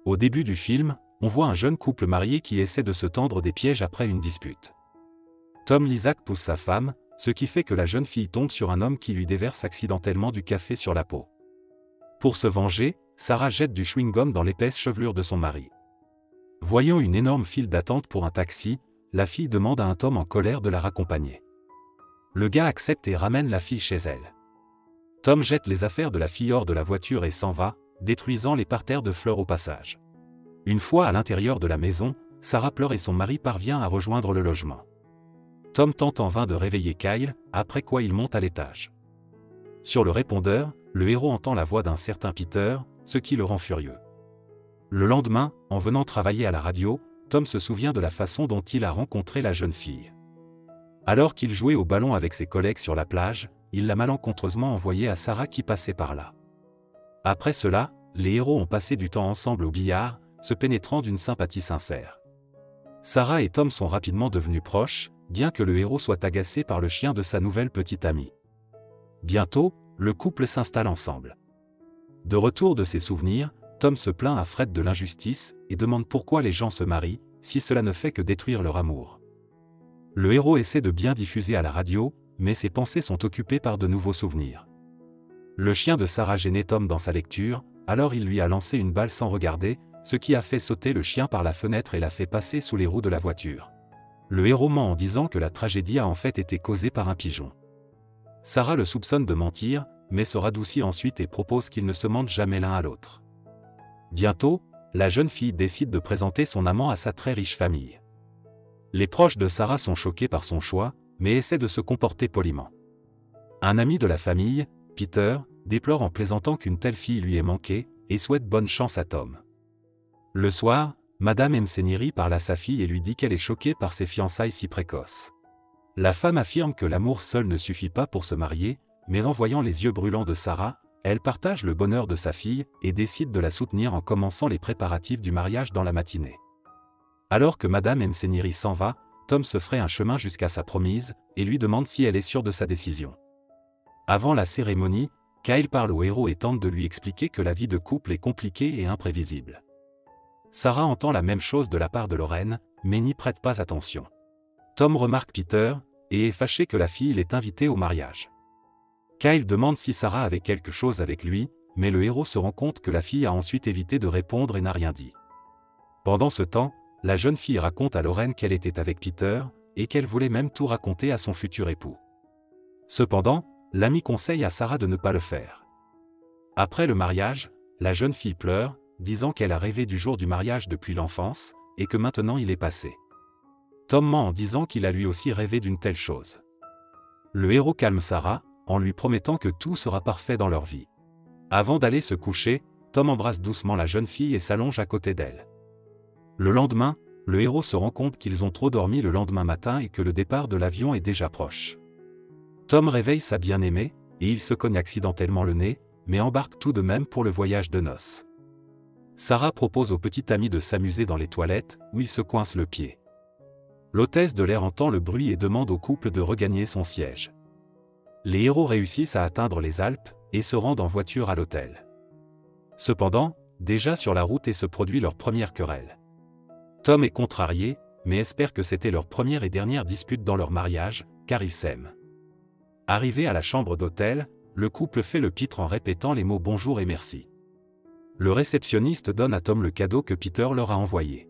Au début du film, on voit un jeune couple marié qui essaie de se tendre des pièges après une dispute. Tom Lisak pousse sa femme, ce qui fait que la jeune fille tombe sur un homme qui lui déverse accidentellement du café sur la peau. Pour se venger, Sarah jette du chewing-gum dans l'épaisse chevelure de son mari. Voyant une énorme file d'attente pour un taxi, la fille demande à un Tom en colère de la raccompagner. Le gars accepte et ramène la fille chez elle. Tom jette les affaires de la fille hors de la voiture et s'en va, détruisant les parterres de fleurs au passage. Une fois à l'intérieur de la maison, Sarah pleure et son mari parvient à rejoindre le logement. Tom tente en vain de réveiller Kyle, après quoi il monte à l'étage. Sur le répondeur, le héros entend la voix d'un certain Peter, ce qui le rend furieux. Le lendemain, en venant travailler à la radio, Tom se souvient de la façon dont il a rencontré la jeune fille. Alors qu'il jouait au ballon avec ses collègues sur la plage, il l'a malencontreusement envoyée à Sarah qui passait par là. Après cela, les héros ont passé du temps ensemble au billard, se pénétrant d'une sympathie sincère. Sarah et Tom sont rapidement devenus proches, bien que le héros soit agacé par le chien de sa nouvelle petite amie. Bientôt, le couple s'installe ensemble. De retour de ses souvenirs, Tom se plaint à Fred de l'injustice et demande pourquoi les gens se marient, si cela ne fait que détruire leur amour. Le héros essaie de bien diffuser à la radio, mais ses pensées sont occupées par de nouveaux souvenirs. Le chien de Sarah gênait Tom dans sa lecture, alors il lui a lancé une balle sans regarder, ce qui a fait sauter le chien par la fenêtre et l'a fait passer sous les roues de la voiture. Le héros ment en disant que la tragédie a en fait été causée par un pigeon. Sarah le soupçonne de mentir, mais se radoucit ensuite et propose qu'ils ne se mentent jamais l'un à l'autre. Bientôt, la jeune fille décide de présenter son amant à sa très riche famille. Les proches de Sarah sont choqués par son choix, mais essaient de se comporter poliment. Un ami de la famille, Peter, déplore en plaisantant qu'une telle fille lui ait manqué, et souhaite bonne chance à Tom. Le soir, Madame Msenieri parle à sa fille et lui dit qu'elle est choquée par ses fiançailles si précoces. La femme affirme que l'amour seul ne suffit pas pour se marier, mais en voyant les yeux brûlants de Sarah, elle partage le bonheur de sa fille et décide de la soutenir en commençant les préparatifs du mariage dans la matinée. Alors que Madame Msenieri s'en va, Tom se fraye un chemin jusqu'à sa promise et lui demande si elle est sûre de sa décision. Avant la cérémonie, Kyle parle au héros et tente de lui expliquer que la vie de couple est compliquée et imprévisible. Sarah entend la même chose de la part de Lorraine, mais n'y prête pas attention. Tom remarque Peter, et est fâché que la fille l'ait invité au mariage. Kyle demande si Sarah avait quelque chose avec lui, mais le héros se rend compte que la fille a ensuite évité de répondre et n'a rien dit. Pendant ce temps, la jeune fille raconte à Lorraine qu'elle était avec Peter, et qu'elle voulait même tout raconter à son futur époux. Cependant, l'ami conseille à Sarah de ne pas le faire. Après le mariage, la jeune fille pleure, disant qu'elle a rêvé du jour du mariage depuis l'enfance, et que maintenant il est passé. Tom ment en disant qu'il a lui aussi rêvé d'une telle chose. Le héros calme Sarah, en lui promettant que tout sera parfait dans leur vie. Avant d'aller se coucher, Tom embrasse doucement la jeune fille et s'allonge à côté d'elle. Le lendemain, le héros se rend compte qu'ils ont trop dormi le lendemain matin et que le départ de l'avion est déjà proche. Tom réveille sa bien-aimée, et il se cogne accidentellement le nez, mais embarque tout de même pour le voyage de noces. Sarah propose au petit ami de s'amuser dans les toilettes, où il se coince le pied. L'hôtesse de l'air entend le bruit et demande au couple de regagner son siège. Les héros réussissent à atteindre les Alpes, et se rendent en voiture à l'hôtel. Cependant, déjà sur la route se produit leur première querelle. Tom est contrarié, mais espère que c'était leur première et dernière dispute dans leur mariage, car ils s'aiment. Arrivé à la chambre d'hôtel, le couple fait le pitre en répétant les mots bonjour et merci. Le réceptionniste donne à Tom le cadeau que Peter leur a envoyé.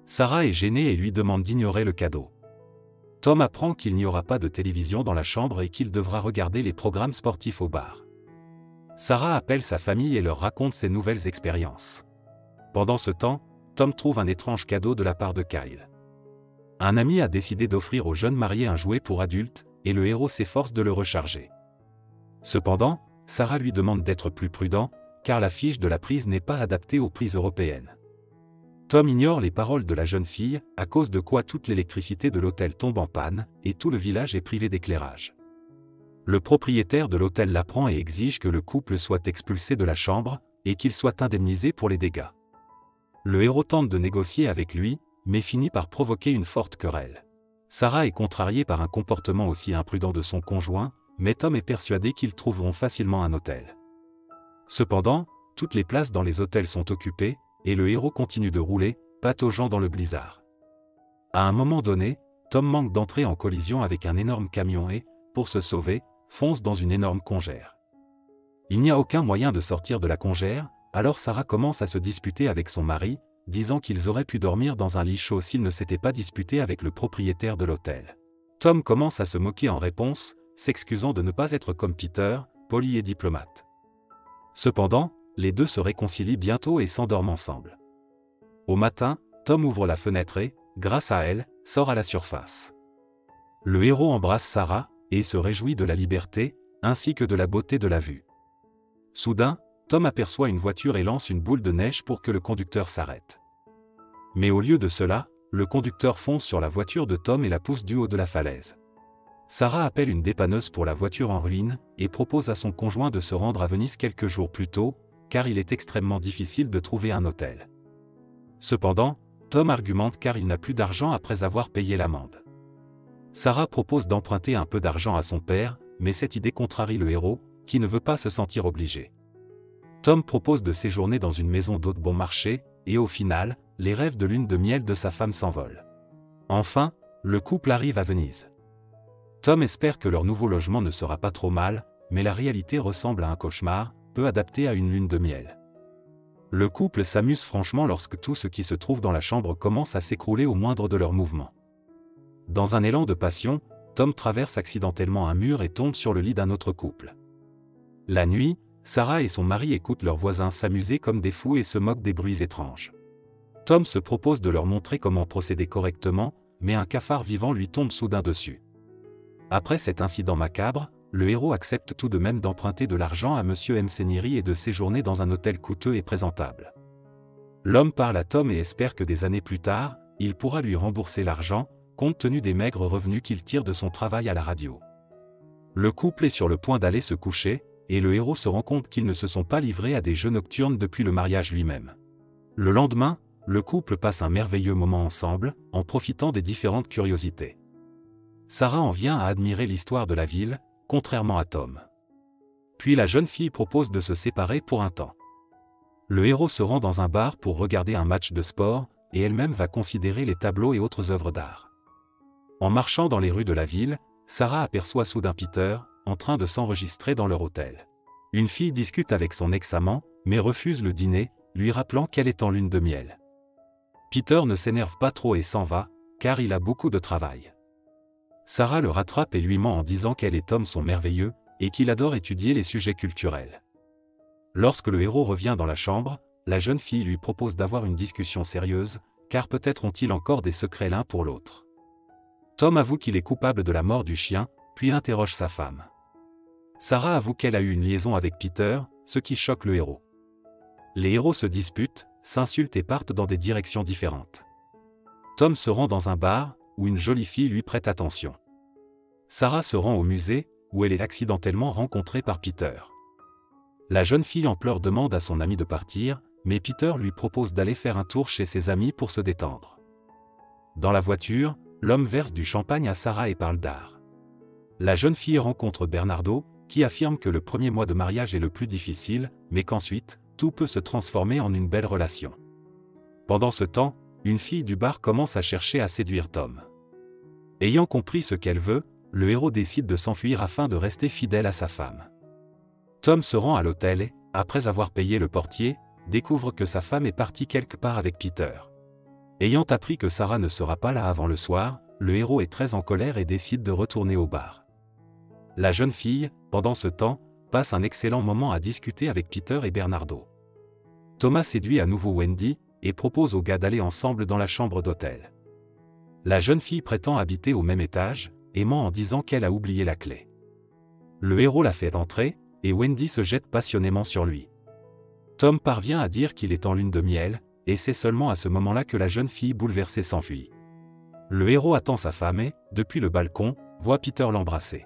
Sarah est gênée et lui demande d'ignorer le cadeau. Tom apprend qu'il n'y aura pas de télévision dans la chambre et qu'il devra regarder les programmes sportifs au bar. Sarah appelle sa famille et leur raconte ses nouvelles expériences. Pendant ce temps, Tom trouve un étrange cadeau de la part de Kyle. Un ami a décidé d'offrir au jeune marié un jouet pour adultes, et le héros s'efforce de le recharger. Cependant, Sarah lui demande d'être plus prudent, car la fiche de la prise n'est pas adaptée aux prises européennes. Tom ignore les paroles de la jeune fille, à cause de quoi toute l'électricité de l'hôtel tombe en panne, et tout le village est privé d'éclairage. Le propriétaire de l'hôtel l'apprend et exige que le couple soit expulsé de la chambre, et qu'il soit indemnisé pour les dégâts. Le héros tente de négocier avec lui, mais finit par provoquer une forte querelle. Sarah est contrariée par un comportement aussi imprudent de son conjoint, mais Tom est persuadé qu'ils trouveront facilement un hôtel. Cependant, toutes les places dans les hôtels sont occupées, et le héros continue de rouler, pataugeant dans le blizzard. À un moment donné, Tom manque d'entrer en collision avec un énorme camion et, pour se sauver, fonce dans une énorme congère. Il n'y a aucun moyen de sortir de la congère, alors Sarah commence à se disputer avec son mari, disant qu'ils auraient pu dormir dans un lit chaud s'ils ne s'étaient pas disputés avec le propriétaire de l'hôtel. Tom commence à se moquer en réponse, s'excusant de ne pas être comme Peter, poli et diplomate. Cependant, les deux se réconcilient bientôt et s'endorment ensemble. Au matin, Tom ouvre la fenêtre et, grâce à elle, sort à la surface. Le héros embrasse Sarah, et se réjouit de la liberté, ainsi que de la beauté de la vue. Soudain, Tom aperçoit une voiture et lance une boule de neige pour que le conducteur s'arrête. Mais au lieu de cela, le conducteur fonce sur la voiture de Tom et la pousse du haut de la falaise. Sarah appelle une dépanneuse pour la voiture en ruine, et propose à son conjoint de se rendre à Venise quelques jours plus tôt, car il est extrêmement difficile de trouver un hôtel. Cependant, Tom argumente car il n'a plus d'argent après avoir payé l'amende. Sarah propose d'emprunter un peu d'argent à son père, mais cette idée contrarie le héros, qui ne veut pas se sentir obligé. Tom propose de séjourner dans une maison d'hôte bon marché, et au final, les rêves de lune de miel de sa femme s'envolent. Enfin, le couple arrive à Venise. Tom espère que leur nouveau logement ne sera pas trop mal, mais la réalité ressemble à un cauchemar, peu adapté à une lune de miel. Le couple s'amuse franchement lorsque tout ce qui se trouve dans la chambre commence à s'écrouler au moindre de leurs mouvements. Dans un élan de passion, Tom traverse accidentellement un mur et tombe sur le lit d'un autre couple. La nuit, Sarah et son mari écoutent leurs voisins s'amuser comme des fous et se moquent des bruits étranges. Tom se propose de leur montrer comment procéder correctement, mais un cafard vivant lui tombe soudain dessus. Après cet incident macabre, le héros accepte tout de même d'emprunter de l'argent à Monsieur Mceniri et de séjourner dans un hôtel coûteux et présentable. L'homme parle à Tom et espère que des années plus tard, il pourra lui rembourser l'argent, compte tenu des maigres revenus qu'il tire de son travail à la radio. Le couple est sur le point d'aller se coucher, et le héros se rend compte qu'ils ne se sont pas livrés à des jeux nocturnes depuis le mariage lui-même. Le lendemain, le couple passe un merveilleux moment ensemble, en profitant des différentes curiosités. Sarah en vient à admirer l'histoire de la ville, contrairement à Tom. Puis la jeune fille propose de se séparer pour un temps. Le héros se rend dans un bar pour regarder un match de sport, et elle-même va considérer les tableaux et autres œuvres d'art. En marchant dans les rues de la ville, Sarah aperçoit soudain Peter, en train de s'enregistrer dans leur hôtel. Une fille discute avec son ex-amant, mais refuse le dîner, lui rappelant qu'elle est en lune de miel. Peter ne s'énerve pas trop et s'en va, car il a beaucoup de travail. Sarah le rattrape et lui ment en disant qu'elle et Tom sont merveilleux, et qu'il adore étudier les sujets culturels. Lorsque le héros revient dans la chambre, la jeune fille lui propose d'avoir une discussion sérieuse, car peut-être ont-ils encore des secrets l'un pour l'autre. Tom avoue qu'il est coupable de la mort du chien, puis interroge sa femme. Sarah avoue qu'elle a eu une liaison avec Peter, ce qui choque le héros. Les héros se disputent, s'insultent et partent dans des directions différentes. Tom se rend dans un bar, où une jolie fille lui prête attention. Sarah se rend au musée, où elle est accidentellement rencontrée par Peter. La jeune fille en pleurs demande à son ami de partir, mais Peter lui propose d'aller faire un tour chez ses amis pour se détendre. Dans la voiture, l'homme verse du champagne à Sarah et parle d'art. La jeune fille rencontre Bernardo, qui affirme que le premier mois de mariage est le plus difficile, mais qu'ensuite, tout peut se transformer en une belle relation. Pendant ce temps, une fille du bar commence à chercher à séduire Tom. Ayant compris ce qu'elle veut, le héros décide de s'enfuir afin de rester fidèle à sa femme. Tom se rend à l'hôtel et, après avoir payé le portier, découvre que sa femme est partie quelque part avec Peter. Ayant appris que Sarah ne sera pas là avant le soir, le héros est très en colère et décide de retourner au bar. La jeune fille, pendant ce temps, passe un excellent moment à discuter avec Peter et Bernardo. Thomas séduit à nouveau Wendy, et propose aux gars d'aller ensemble dans la chambre d'hôtel. La jeune fille prétend habiter au même étage, et ment en disant qu'elle a oublié la clé. Le héros la fait entrer, et Wendy se jette passionnément sur lui. Tom parvient à dire qu'il est en lune de miel, et c'est seulement à ce moment-là que la jeune fille bouleversée s'enfuit. Le héros attend sa femme et, depuis le balcon, voit Peter l'embrasser.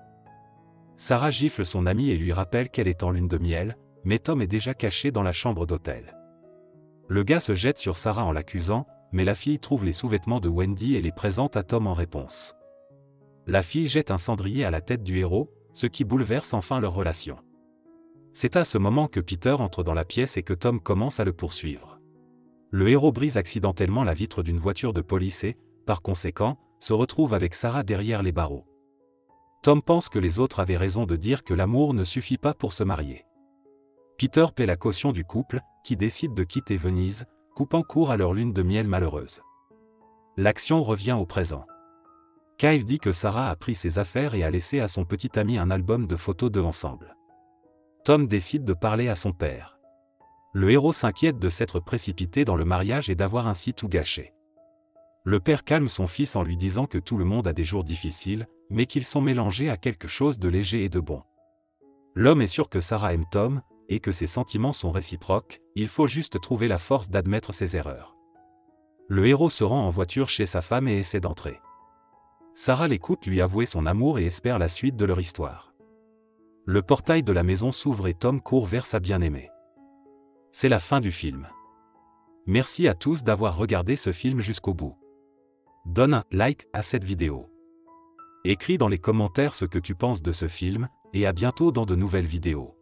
Sarah gifle son amie et lui rappelle qu'elle est en lune de miel, mais Tom est déjà caché dans la chambre d'hôtel. Le gars se jette sur Sarah en l'accusant, mais la fille trouve les sous-vêtements de Wendy et les présente à Tom en réponse. La fille jette un cendrier à la tête du héros, ce qui bouleverse enfin leur relation. C'est à ce moment que Peter entre dans la pièce et que Tom commence à le poursuivre. Le héros brise accidentellement la vitre d'une voiture de police et, par conséquent, se retrouve avec Sarah derrière les barreaux. Tom pense que les autres avaient raison de dire que l'amour ne suffit pas pour se marier. Peter paie la caution du couple, qui décide de quitter Venise, coupant court à leur lune de miel malheureuse. L'action revient au présent. Kyle dit que Sarah a pris ses affaires et a laissé à son petit ami un album de photos d'eux ensemble. Tom décide de parler à son père. Le héros s'inquiète de s'être précipité dans le mariage et d'avoir ainsi tout gâché. Le père calme son fils en lui disant que tout le monde a des jours difficiles, mais qu'ils sont mélangés à quelque chose de léger et de bon. L'homme est sûr que Sarah aime Tom, et que ses sentiments sont réciproques, il faut juste trouver la force d'admettre ses erreurs. Le héros se rend en voiture chez sa femme et essaie d'entrer. Sarah l'écoute lui avouer son amour et espère la suite de leur histoire. Le portail de la maison s'ouvre et Tom court vers sa bien-aimée. C'est la fin du film. Merci à tous d'avoir regardé ce film jusqu'au bout. Donne un like à cette vidéo. Écris dans les commentaires ce que tu penses de ce film, et à bientôt dans de nouvelles vidéos.